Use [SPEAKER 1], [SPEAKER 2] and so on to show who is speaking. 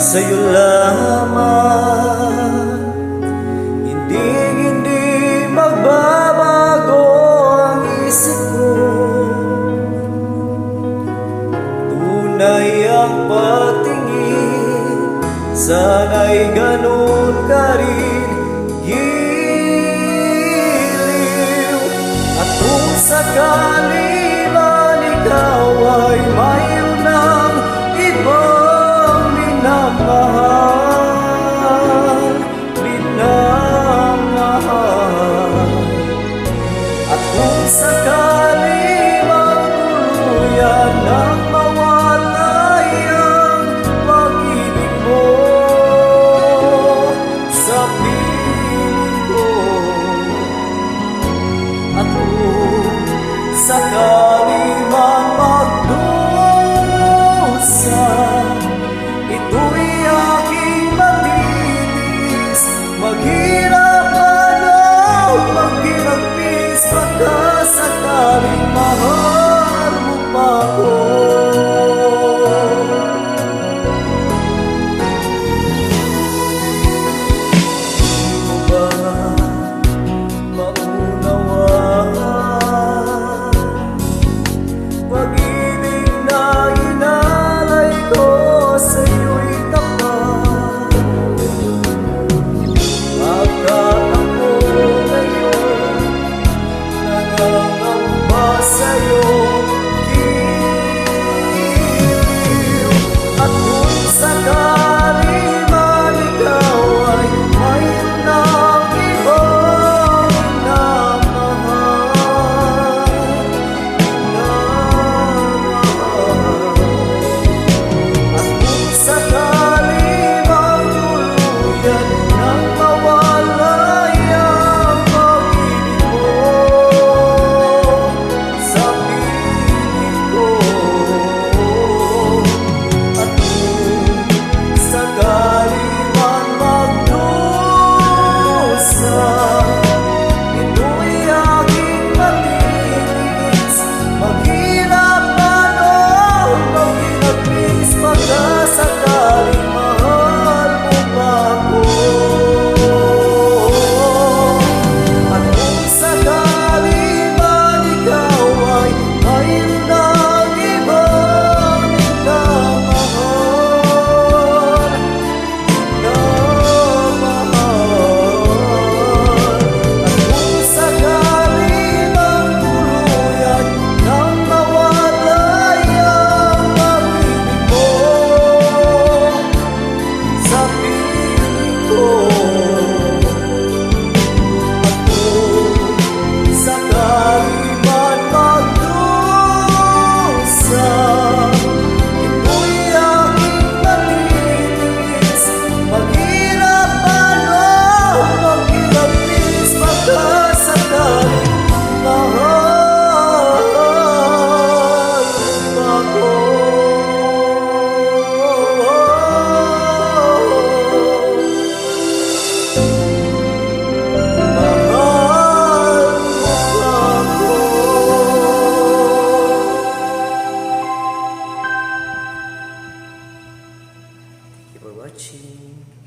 [SPEAKER 1] sa'yo lamang. Hindi magbabago ang isip ko. Tunay ang patingin, sana'y ganun ka rin giliw. At kung sakali man ikaw ay mayroon ng ibang minamahal, at kung sakali mang tuluyan nang mawalay ang pag-ibig mo sa piling ko, at kung sakali mang magdusa, ito'y aking matitis. Maghirap baka sakaling mahal mo pa ako. Di mo ba maunawaan pag-ibig na inalay ko sa'yo'y tapat? Bakit ako ngayon nangangamba sa'yo, giliw? At kung sakali man ikaw ay mayroon ng ibang minamahal, at kung sakali mang tuluyan nang mawalay ang pag-ibig mo sa piling ko, at kung sakali man magdusa, ito'y aking matitis. Maghirap man o maghilapis, baka sakaling mahal mo pa ako. At kung sakali man ikaw ay mayroon ng ibang minamahal, at kung sakali mang tuluyan nang mawalay ang pag-ibig mo sa piling ko, at kung sakali man magdusa, ito'y aking matitis. Maghirap man o maghilapis, baka sakaling mahal mo ako. Mahal mo ako. Thank you for watching.